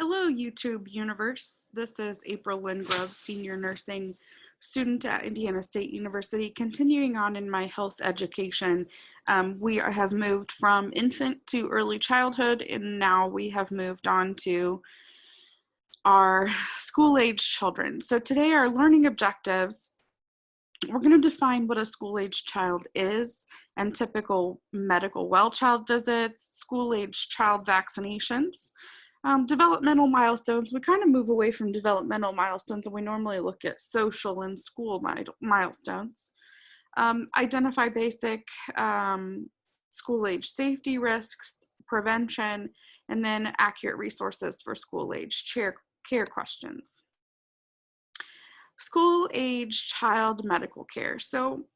Hello, YouTube universe. This is April Lynn Grove, senior nursing student at Indiana State University. Continuing on in my health education, we have moved from infant to early childhood, and now we have moved on to our school-age children. So today, our learning objectives, we're going to define what a school-age child is and typical medical well child visits, school-age child vaccinations. Developmental milestones, we kind of move away from developmental milestones and we normally look at social and school milestones. Identify basic school age safety risks, prevention, and then accurate resources for school age care questions. School age child medical care. So,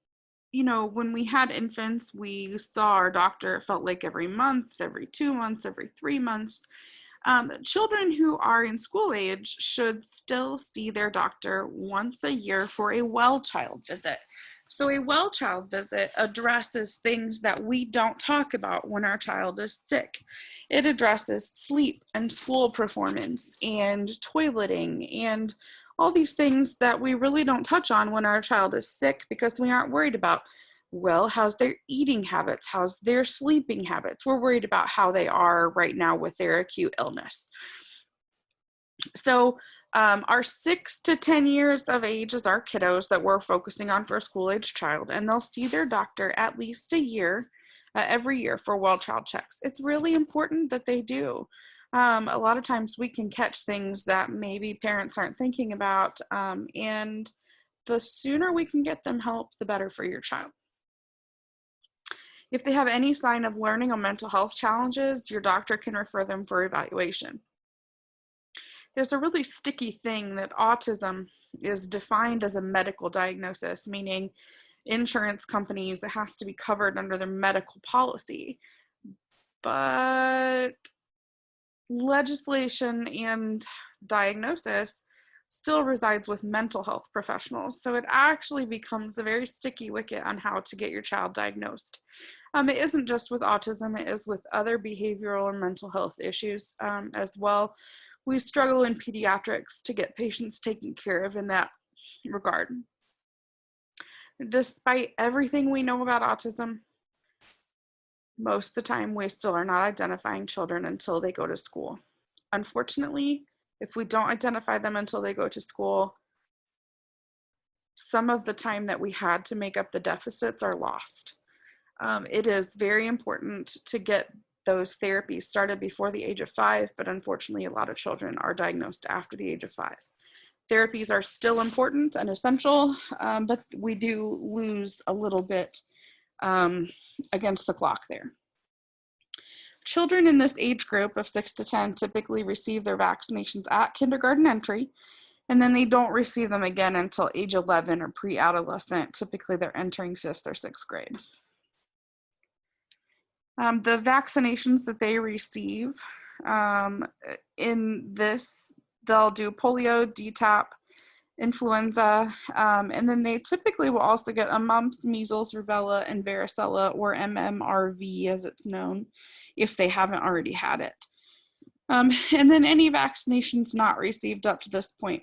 you know, when we had infants, we saw our doctor, it felt like every month, every 2 months, every 3 months. Children who are in school age should still see their doctor once a year for a well child visit. So a well child visit addresses things that we don't talk about when our child is sick. It addresses sleep and school performance and toileting and all these things that we really don't touch on when our child is sick because we aren't worried about, well, how's their eating habits? How's their sleeping habits? We're worried about how they are right now with their acute illness. So our 6 to 10 years of age is our kiddos that we're focusing on for a school age child, and they'll see their doctor at least a year, every year for well child checks. It's really important that they do. A lot of times we can catch things that maybe parents aren't thinking about, and the sooner we can get them help, the better for your child. If they have any sign of learning or mental health challenges, your doctor can refer them for evaluation. There's a really sticky thing that autism is defined as a medical diagnosis, meaning insurance companies, it has to be covered under their medical policy. But legislation and diagnosis still resides with mental health professionals. So it actually becomes a very sticky wicket on how to get your child diagnosed. It isn't just with autism, it is with other behavioral and mental health issues as well. We struggle in pediatrics to get patients taken care of in that regard. Despite everything we know about autism, most of the time we still are not identifying children until they go to school. Unfortunately, if we don't identify them until they go to school, some of the time that we had to make up the deficits are lost. It is very important to get those therapies started before the age of 5, but unfortunately a lot of children are diagnosed after the age of 5. Therapies are still important and essential, but we do lose a little bit against the clock there. Children in this age group of 6 to 10 typically receive their vaccinations at kindergarten entry, and then they don't receive them again until age 11 or pre-adolescent. Typically they're entering 5th or 6th grade. The vaccinations that they receive in this, they'll do polio, DTaP, influenza, and then they typically will also get a mumps, measles, rubella, and varicella, or MMRV as it's known, if they haven't already had it. And then any vaccinations not received up to this point.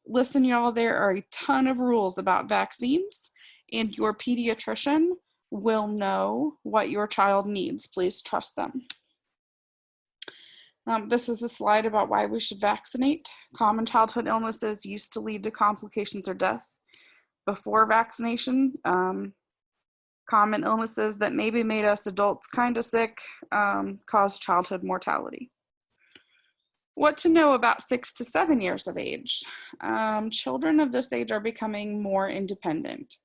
Listen, y'all, there are a ton of rules about vaccines, and your pediatrician will know what your child needs. Please trust them. This is a slide about why we should vaccinate. Common childhood illnesses used to lead to complications or death before vaccination. Common illnesses that maybe made us adults kind of sick cause childhood mortality. What to know about 6 to 7 years of age. Children of this age are becoming more independent.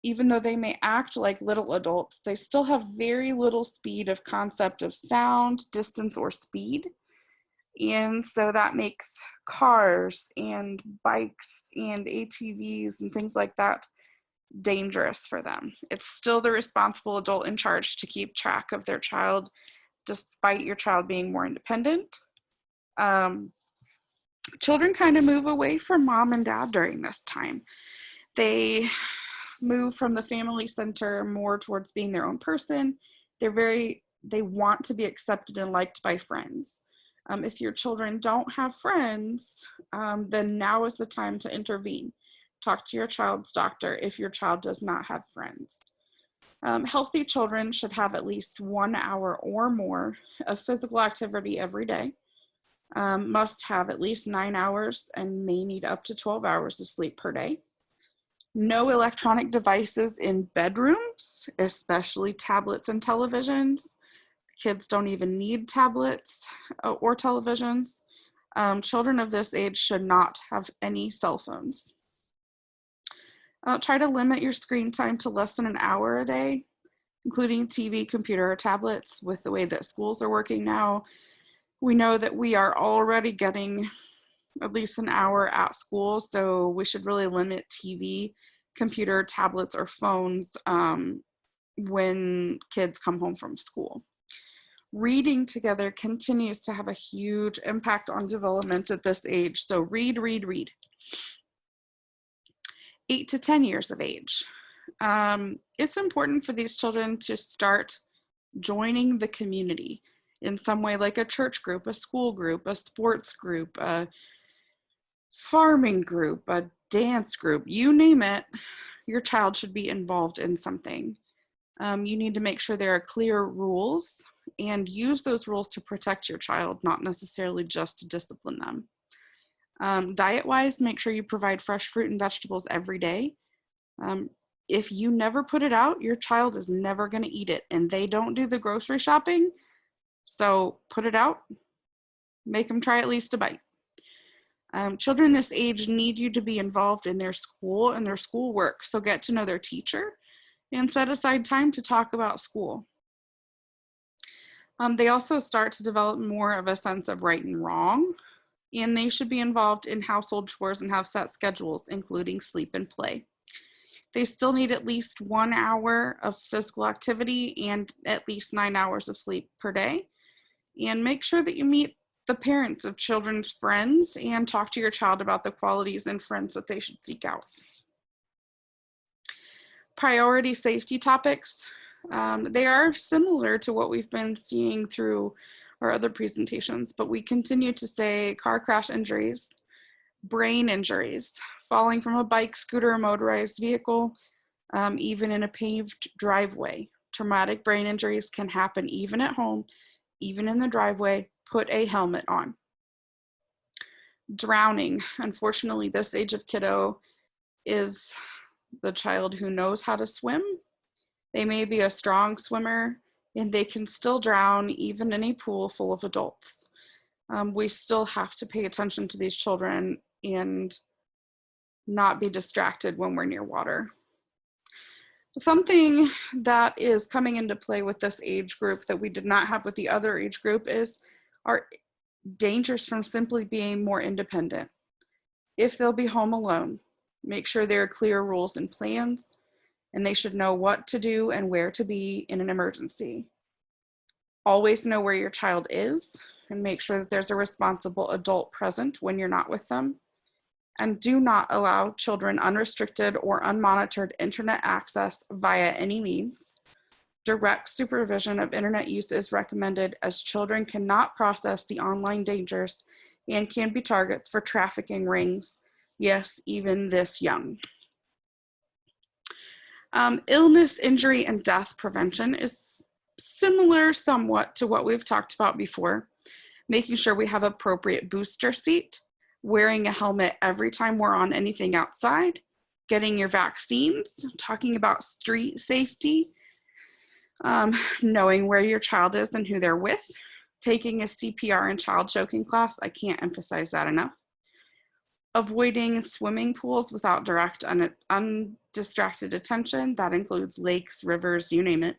Even though they may act like little adults, they still have very little speed of concept of sound, distance, or speed. And so that makes cars and bikes and ATVs and things like that dangerous for them. It's still the responsible adult in charge to keep track of their child, despite your child being more independent. Children kind of move away from mom and dad during this time. They move from the family center more towards being their own person. They want to be accepted and liked by friends. If your children don't have friends, then now is the time to intervene. Talk to your child's doctor if your child does not have friends. Healthy children should have at least 1 hour or more of physical activity every day. Must have at least 9 hours and may need up to 12 hours of sleep per day. No electronic devices in bedrooms, especially tablets and televisions. Kids don't even need tablets or televisions. Children of this age should not have any cell phones. Try to limit your screen time to less than an hour a day, including TV, computer, or tablets. With the way that schools are working now, we know that we are already getting at least an hour at school, so we should really limit TV, computer, tablets, or phones when kids come home from school. Reading together continues to have a huge impact on development at this age, so read, read, read. 8 to 10 years of age. It's important for these children to start joining the community in some way, like a church group, a school group, a sports group, a farming group, a dance group, you name it, your child should be involved in something. You need to make sure there are clear rules and use those rules to protect your child, not necessarily just to discipline them. Diet-wise, make sure you provide fresh fruit and vegetables every day. If you never put it out, your child is never going to eat it, and they don't do the grocery shopping. So put it out, make them try at least a bite. Children this age need you to be involved in their school and their schoolwork, so get to know their teacher and set aside time to talk about school. They also start to develop more of a sense of right and wrong, and they should be involved in household chores and have set schedules, including sleep and play. They still need at least 1 hour of physical activity and at least 9 hours of sleep per day. And make sure that you meet the parents of children's friends and talk to your child about the qualities and friends that they should seek out. Priority safety topics. They are similar to what we've been seeing through our other presentations, but we continue to say car crash injuries, brain injuries, falling from a bike, scooter, or motorized vehicle, even in a paved driveway. Traumatic brain injuries can happen even at home, even in the driveway. Put a helmet on. Drowning. Unfortunately, this age of kiddo is the child who knows how to swim. They may be a strong swimmer, and they can still drown even in a pool full of adults. We still have to pay attention to these children and not be distracted when we're near water. Something that is coming into play with this age group that we did not have with the other age group is our dangers from simply being more independent. If they'll be home alone, make sure there are clear rules and plans, and they should know what to do and where to be in an emergency. Always know where your child is and make sure that there's a responsible adult present when you're not with them. And do not allow children unrestricted or unmonitored internet access via any means. Direct supervision of internet use is recommended, as children cannot process the online dangers and can be targets for trafficking rings, yes, even this young. Illness, injury, and death prevention is similar somewhat to what we've talked about before. Making sure we have appropriate booster seat, wearing a helmet every time we're on anything outside, getting your vaccines, talking about street safety, knowing where your child is and who they're with, taking a CPR and child choking class. I can't emphasize that enough. Avoiding swimming pools without direct undistracted attention. That includes lakes, rivers, you name it.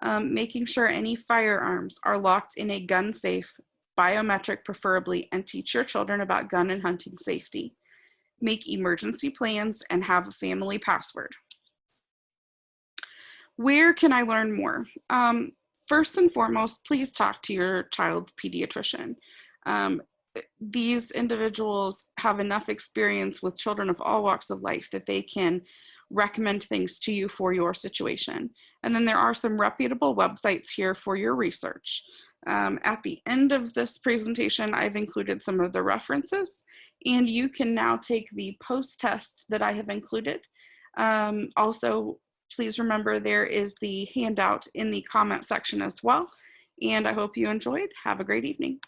Making sure any firearms are locked in a gun safe, biometric preferably, and teach your children about gun and hunting safety. Make emergency plans and have a family password. Where can I learn more? First and foremost, please talk to your child's pediatrician. These individuals have enough experience with children of all walks of life that they can recommend things to you for your situation. And then there are some reputable websites here for your research. At the end of this presentation, I've included some of the references, and you can now take the post-test that I have included. Also, please remember there is the handout in the comment section as well, and I hope you enjoyed. Have a great evening.